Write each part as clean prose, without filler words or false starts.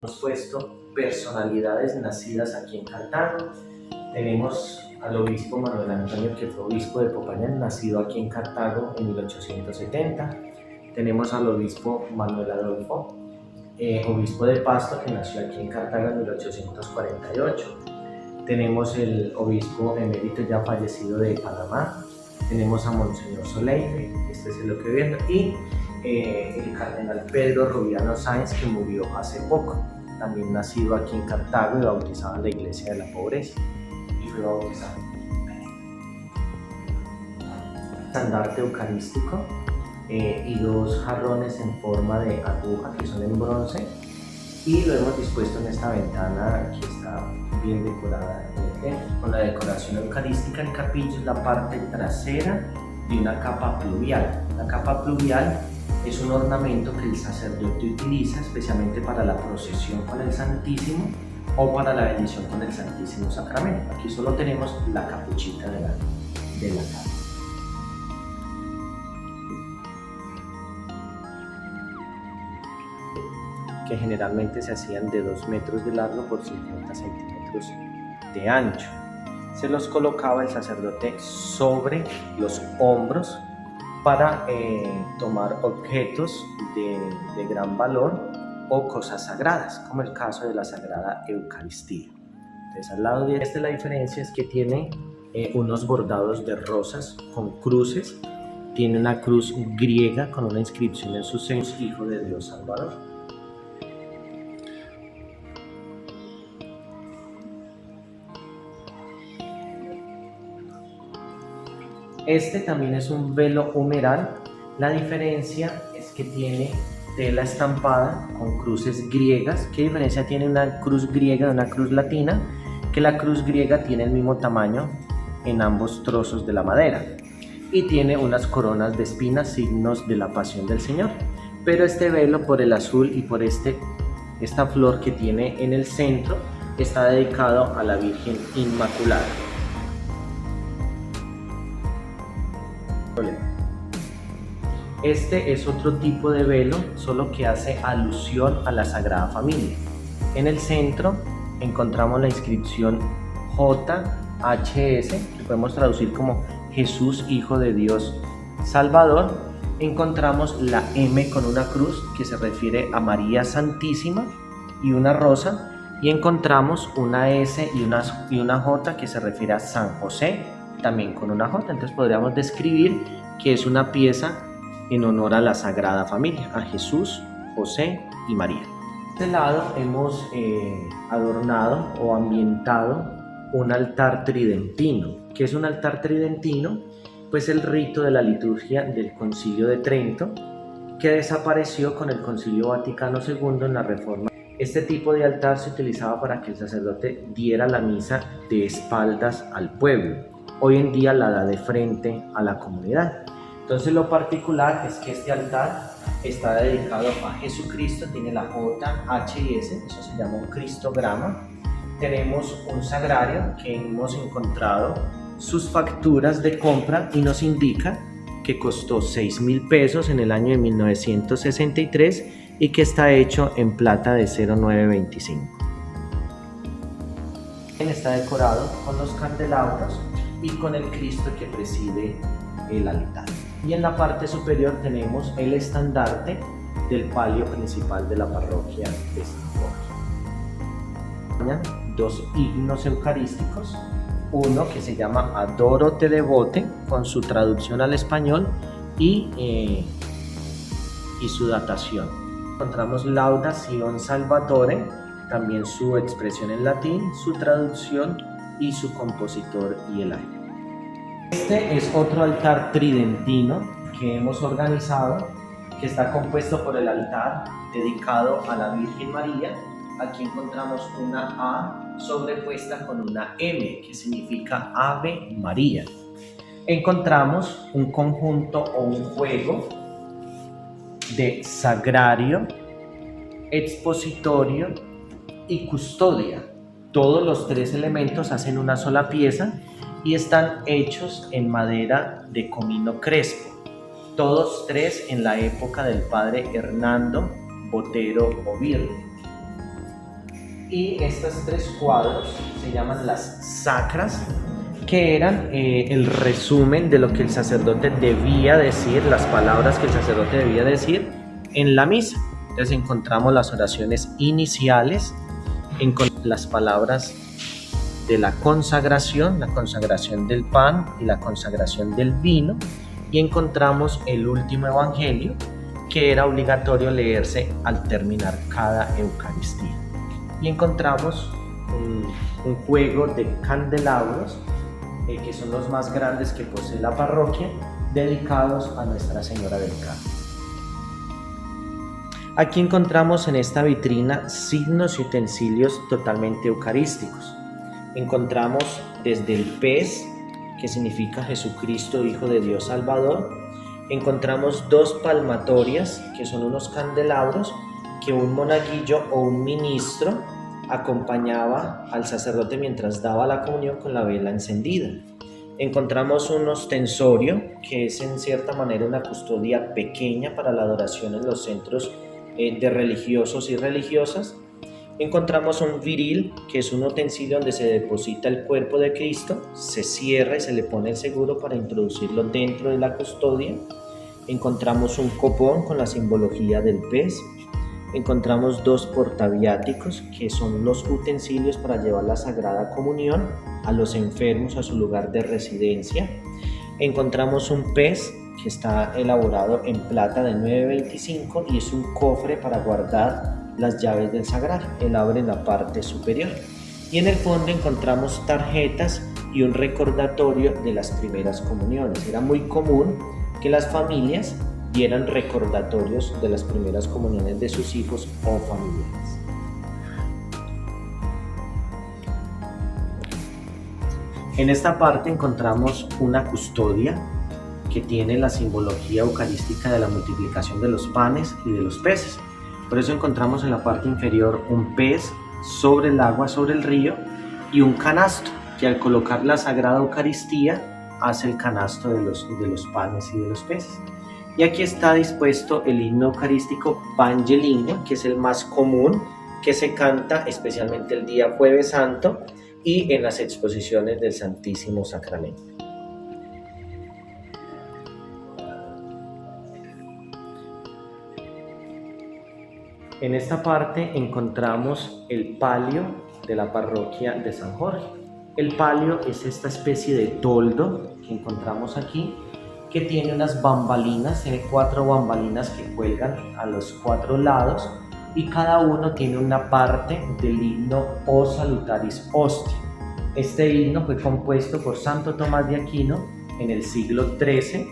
Hemos puesto personalidades nacidas aquí en Cartago. Tenemos al obispo Manuel Antonio, que fue obispo de Popayán, nacido aquí en Cartago en 1870. Tenemos al obispo Manuel Adolfo, obispo de Pasto, que nació aquí en Cartago en 1848. Tenemos el obispo emérito ya fallecido de Panamá. Tenemos a Monseñor Soleil, este es el que viene, y el cardenal Pedro Rubiano Sáenz, que murió hace poco, también nacido aquí en Cartago y bautizado en la Iglesia de la Pobreza, y fue bautizado. Estandarte eucarístico y dos jarrones en forma de aguja que son en bronce, y lo hemos dispuesto en esta ventana que está bien decorada con la decoración eucarística. El capillo es la parte trasera de una capa pluvial. La capa pluvial es un ornamento que el sacerdote utiliza especialmente para la procesión con el Santísimo o para la bendición con el Santísimo Sacramento. Aquí solo tenemos la capuchita de la capa. Que generalmente se hacían de 2 metros de largo por 50 centímetros de ancho. Se los colocaba el sacerdote sobre los hombros para tomar objetos de gran valor o cosas sagradas, como el caso de la Sagrada Eucaristía. Entonces, al lado de este, la diferencia es que tiene unos bordados de rosas con cruces. Tiene una cruz griega con una inscripción en sus senos: Hijo de Dios Salvador. Este también es un velo humeral. La diferencia es que tiene tela estampada con cruces griegas. ¿Qué diferencia tiene una cruz griega de una cruz latina? Que la cruz griega tiene el mismo tamaño en ambos trozos de la madera y tiene unas coronas de espinas, signos de la pasión del Señor. Pero este velo, por el azul y por esta flor que tiene en el centro, está dedicado a la Virgen Inmaculada. Este es otro tipo de velo, solo que hace alusión a la Sagrada Familia. En el centro encontramos la inscripción JHS, que podemos traducir como Jesús, Hijo de Dios Salvador. Encontramos la M con una cruz, que se refiere a María Santísima, y una rosa. Y encontramos una S y una J, que se refiere a San José, también con una J. Entonces podríamos describir que es una pieza en honor a la Sagrada Familia, a Jesús, José y María. De este lado hemos adornado o ambientado un altar tridentino. ¿Qué es un altar tridentino? Pues el rito de la liturgia del Concilio de Trento, que desapareció con el Concilio Vaticano II en la Reforma. Este tipo de altar se utilizaba para que el sacerdote diera la misa de espaldas al pueblo. Hoy en día la da de frente a la comunidad. Entonces, lo particular es que este altar está dedicado a Jesucristo, tiene la J, H y S, eso se llama un cristograma. Tenemos un sagrario que hemos encontrado sus facturas de compra y nos indica que costó 6.000 pesos en el año de 1963 y que está hecho en plata de 0925. Está decorado con los candelabros y con el Cristo que preside el altar. Y en la parte superior tenemos el estandarte del palio principal de la parroquia de San Jorge. Dos himnos eucarísticos, uno que se llama Adoro te devote, con su traducción al español y su datación. Encontramos Lauda Sion Salvatore, también su expresión en latín, su traducción y su compositor y el año. Este es otro altar tridentino que hemos organizado, que está compuesto por el altar dedicado a la Virgen María. Aquí encontramos una A sobrepuesta con una M, que significa Ave María. Encontramos un conjunto o un juego de sagrario, expositorio y custodia. Todos los tres elementos hacen una sola pieza y están hechos en madera de comino crespo, todos tres en la época del padre Hernando Botero Ovirne. Y estos 3 cuadros se llaman las sacras, que eran el resumen de lo que el sacerdote debía decir, las palabras que el sacerdote debía decir en la misa. Entonces encontramos las oraciones iniciales, las palabras de la consagración del pan y la consagración del vino, y encontramos el último evangelio, que era obligatorio leerse al terminar cada Eucaristía. Y encontramos un juego de candelabros, que son los más grandes que posee la parroquia, dedicados a Nuestra Señora del Carmen. Aquí encontramos en esta vitrina signos y utensilios totalmente eucarísticos. Encontramos desde el pez, que significa Jesucristo, Hijo de Dios Salvador. Encontramos 2 palmatorias, que son unos candelabros que un monaguillo o un ministro acompañaba al sacerdote mientras daba la comunión con la vela encendida. Encontramos un ostensorio, que es en cierta manera una custodia pequeña para la adoración en los centros de religiosos y religiosas. Encontramos un viril, que es un utensilio donde se deposita el cuerpo de Cristo, se cierra y se le pone el seguro para introducirlo dentro de la custodia. Encontramos un copón con la simbología del pez. Encontramos 2 portaviáticos, que son los utensilios para llevar la Sagrada Comunión a los enfermos a su lugar de residencia. Encontramos un pez, que está elaborado en plata de 9.25 y es un cofre para guardar las llaves del sagrario. Él abre en la parte superior. Y en el fondo encontramos tarjetas y un recordatorio de las primeras comuniones. Era muy común que las familias dieran recordatorios de las primeras comuniones de sus hijos o familiares. En esta parte encontramos una custodia que tiene la simbología eucarística de la multiplicación de los panes y de los peces. Por eso encontramos en la parte inferior un pez sobre el agua, sobre el río, y un canasto que al colocar la Sagrada Eucaristía hace el canasto de los panes y de los peces. Y aquí está dispuesto el himno eucarístico Pangelino, que es el más común, que se canta especialmente el día Jueves Santo y en las exposiciones del Santísimo Sacramento. En esta parte encontramos el palio de la parroquia de San Jorge. El palio es esta especie de toldo que encontramos aquí, que tiene unas bambalinas, tiene 4 bambalinas que cuelgan a los 4 lados, y cada uno tiene una parte del himno O Salutaris Hostia. Este himno fue compuesto por Santo Tomás de Aquino en el siglo XIII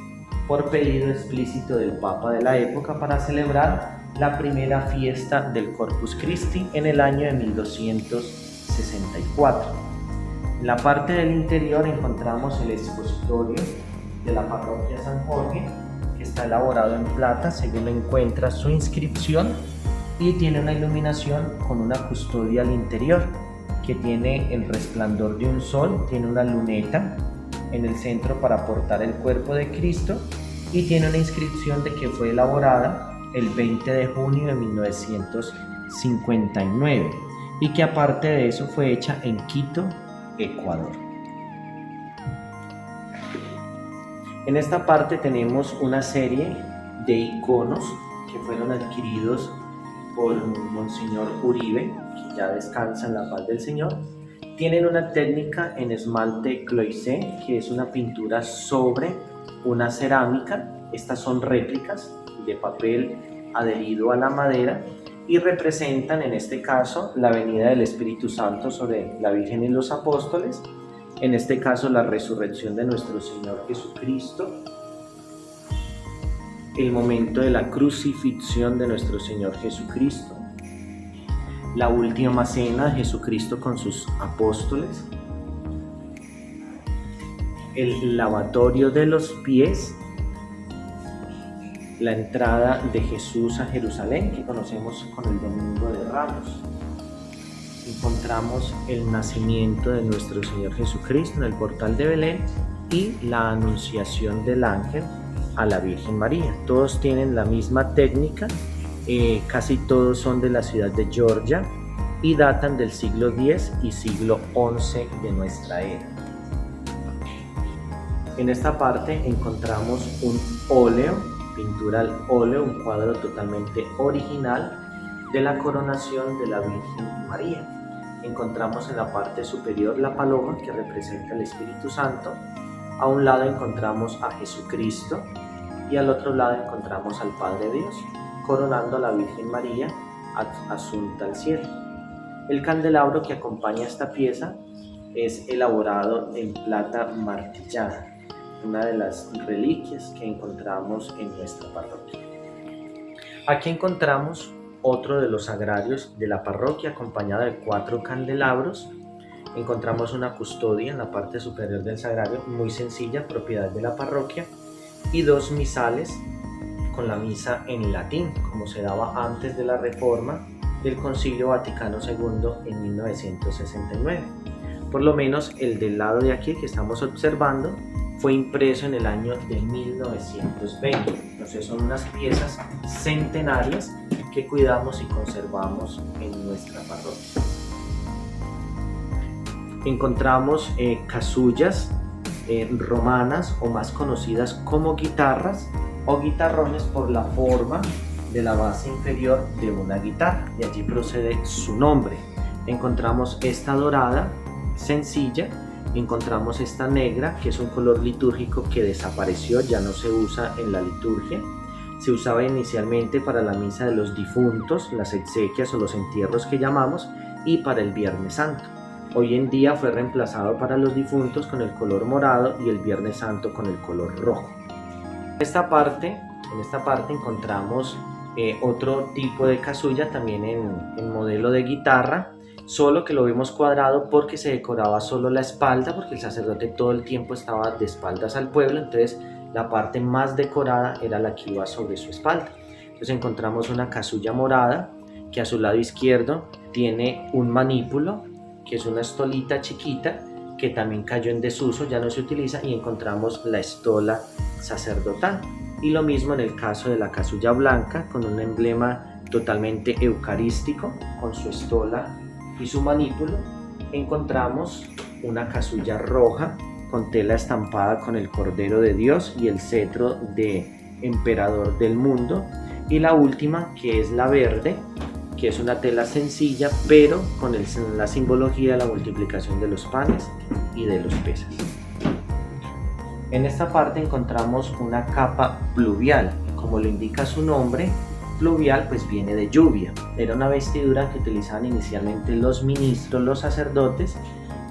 por pedido explícito del Papa de la época para celebrar la primera fiesta del Corpus Christi en el año de 1264. En la parte del interior encontramos el expositorio de la parroquia San Jorge, que está elaborado en plata según lo encuentra su inscripción, y tiene una iluminación con una custodia al interior que tiene el resplandor de un sol, tiene una luneta en el centro para portar el cuerpo de Cristo, y tiene una inscripción de que fue elaborada el 20 de junio de 1959 y que aparte de eso fue hecha en Quito, Ecuador. En esta parte tenemos una serie de iconos que fueron adquiridos por Monseñor Uribe, que ya descansa en la paz del Señor. Tienen una técnica en esmalte cloisé, que es una pintura sobre una cerámica. Estas son réplicas de papel adherido a la madera y representan en este caso la venida del Espíritu Santo sobre la Virgen y los apóstoles, en este caso la resurrección de nuestro Señor Jesucristo, el momento de la crucifixión de nuestro Señor Jesucristo, la última cena de Jesucristo con sus apóstoles, el lavatorio de los pies, la entrada de Jesús a Jerusalén, que conocemos con el Domingo de Ramos. Encontramos el nacimiento de nuestro Señor Jesucristo en el portal de Belén y la anunciación del ángel a la Virgen María. Todos tienen la misma técnica, casi todos son de la ciudad de Georgia, y datan del siglo X y siglo XI de nuestra era. En esta parte encontramos un óleo, pintura al óleo, un cuadro totalmente original de la coronación de la Virgen María. Encontramos en la parte superior la paloma, que representa el Espíritu Santo. A un lado encontramos a Jesucristo y al otro lado encontramos al Padre Dios, coronando a la Virgen María asunta al cielo. El candelabro que acompaña esta pieza es elaborado en plata martillada, una de las reliquias que encontramos en nuestra parroquia. Aquí encontramos otro de los sagrarios de la parroquia, acompañado de 4 candelabros. Encontramos una custodia en la parte superior del sagrario, muy sencilla, propiedad de la parroquia, y 2 misales con la misa en latín, como se daba antes de la reforma del Concilio Vaticano II en 1969. Por lo menos el del lado de aquí que estamos observando fue impreso en el año de 1920. Entonces son unas piezas centenarias que cuidamos y conservamos en nuestra parroquia. Encontramos casullas romanas, o más conocidas como guitarras o guitarrones, por la forma de la base inferior de una guitarra, y allí procede su nombre. Encontramos esta dorada, sencilla. Encontramos esta negra, que es un color litúrgico que desapareció, ya no se usa en la liturgia. Se usaba inicialmente para la misa de los difuntos, las exequias o los entierros que llamamos, y para el Viernes Santo. Hoy en día fue reemplazado para los difuntos con el color morado y el Viernes Santo con el color rojo. En esta parte encontramos otro tipo de casulla, también en modelo de guitarra, solo que lo vemos cuadrado porque se decoraba solo la espalda, porque el sacerdote todo el tiempo estaba de espaldas al pueblo, entonces la parte más decorada era la que iba sobre su espalda. Entonces encontramos una casulla morada que a su lado izquierdo tiene un manípulo, que es una estolita chiquita que también cayó en desuso, ya no se utiliza, y encontramos la estola sacerdotal. Y lo mismo en el caso de la casulla blanca, con un emblema totalmente eucarístico, con su estola y su manípulo. Encontramos una casulla roja con tela estampada con el Cordero de Dios y el cetro de emperador del mundo, y la última, que es la verde, que es una tela sencilla pero con la simbología de la multiplicación de los panes y de los peces. En esta parte encontramos una capa pluvial, como lo indica su nombre. Pluvial pues viene de lluvia. Era una vestidura que utilizaban inicialmente los ministros, los sacerdotes,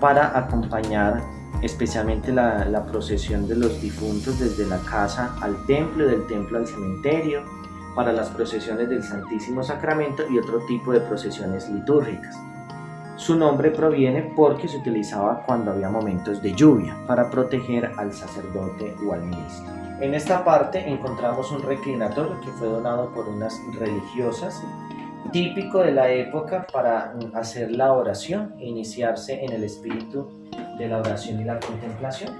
para acompañar especialmente la procesión de los difuntos desde la casa al templo y del templo al cementerio, para las procesiones del Santísimo Sacramento y otro tipo de procesiones litúrgicas. Su nombre proviene porque se utilizaba cuando había momentos de lluvia para proteger al sacerdote o al ministro. En esta parte encontramos un reclinatorio que fue donado por unas religiosas, típico de la época para hacer la oración e iniciarse en el espíritu de la oración y la contemplación.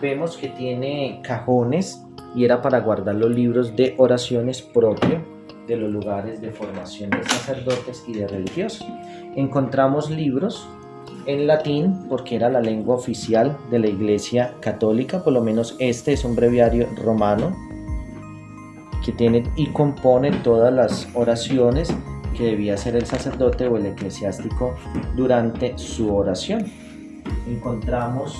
Vemos que tiene cajones y era para guardar los libros de oraciones propios de los lugares de formación de sacerdotes y de religiosos. Encontramos libros en latín porque era la lengua oficial de la Iglesia Católica, por lo menos este es un breviario romano que tiene y compone todas las oraciones que debía hacer el sacerdote o el eclesiástico durante su oración. Encontramos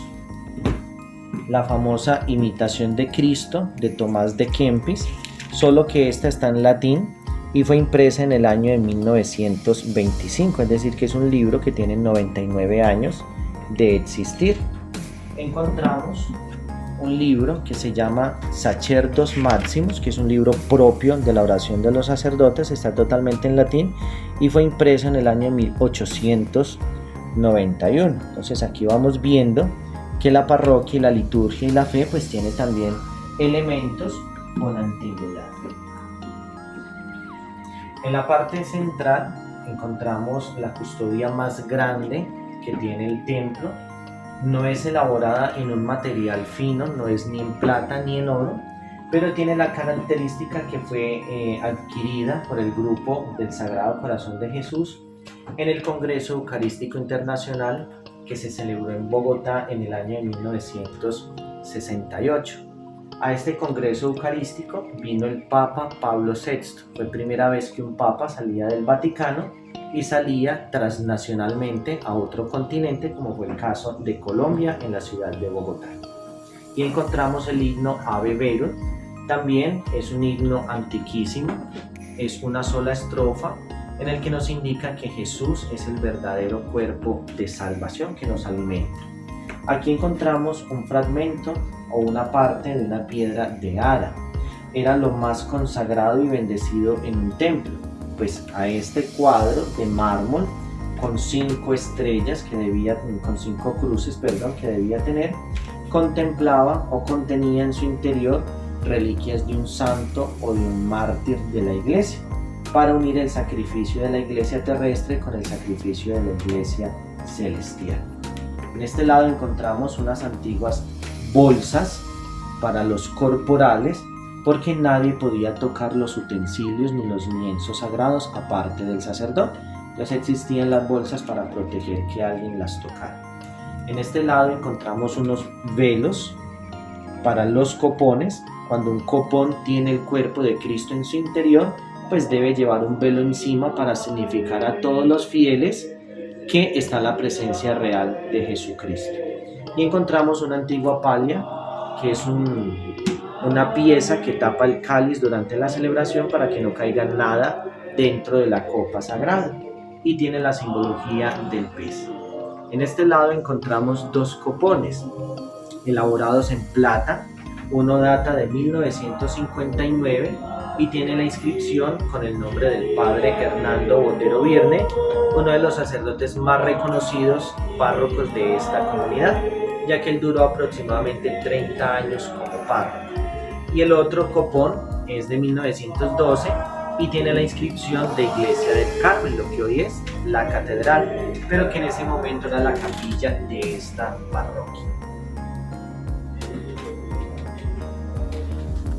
la famosa Imitación de Cristo de Tomás de Kempis, solo que esta está en latín y fue impresa en el año de 1925, es decir que es un libro que tiene 99 años de existir. Encontramos un libro que se llama Sacerdos Maximus, que es un libro propio de la oración de los sacerdotes, está totalmente en latín y fue impreso en el año 1891. Entonces aquí vamos viendo que la parroquia y la liturgia y la fe pues tiene también elementos con antigüedad. En la parte central encontramos la custodia más grande que tiene el templo. No es elaborada en un material fino, no es ni en plata ni en oro, pero tiene la característica que fue adquirida por el grupo del Sagrado Corazón de Jesús en el Congreso Eucarístico Internacional que se celebró en Bogotá en el año de 1968. A este Congreso Eucarístico vino el Papa Pablo VI. Fue primera vez que un Papa salía del Vaticano y salía transnacionalmente a otro continente, como fue el caso de Colombia en la ciudad de Bogotá. Y encontramos el himno Ave Verum. También es un himno antiquísimo, es una sola estrofa en el que nos indica que Jesús es el verdadero cuerpo de salvación que nos alimenta. Aquí encontramos un fragmento o una parte de una piedra de hada. Era lo más consagrado y bendecido en un templo, pues a este cuadro de mármol con 5 estrellas con 5 cruces, que debía tener, contemplaba o contenía en su interior reliquias de un santo o de un mártir de la iglesia, para unir el sacrificio de la iglesia terrestre con el sacrificio de la iglesia celestial. En este lado encontramos unas antiguas bolsas para los corporales, porque nadie podía tocar los utensilios ni los lienzos sagrados aparte del sacerdote. Entonces existían las bolsas para proteger que alguien las tocara. En este lado encontramos unos velos para los copones. Cuando un copón tiene el cuerpo de Cristo en su interior, pues debe llevar un velo encima para significar a todos los fieles que está la presencia real de Jesucristo. Y encontramos una antigua palia, que es una pieza que tapa el cáliz durante la celebración para que no caiga nada dentro de la copa sagrada, y tiene la simbología del pez. En este lado encontramos 2 copones elaborados en plata. Uno data de 1959 y tiene la inscripción con el nombre del padre Hernando Botero Virne, uno de los sacerdotes más reconocidos párrocos de esta comunidad, ya que él duró aproximadamente 30 años como párroco. Y el otro copón es de 1912 y tiene la inscripción de Iglesia del Carmen, lo que hoy es la catedral, pero que en ese momento era la capilla de esta parroquia.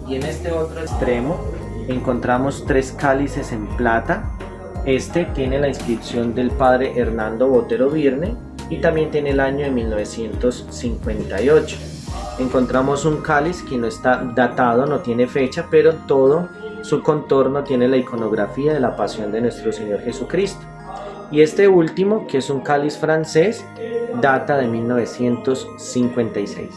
Y en este otro extremo encontramos 3 cálices en plata. Este tiene la inscripción del padre Hernando Botero Virne y también tiene el año de 1958. Encontramos un cáliz que no está datado, no tiene fecha, pero todo su contorno tiene la iconografía de la pasión de nuestro Señor Jesucristo. Y este último, que es un cáliz francés, data de 1956.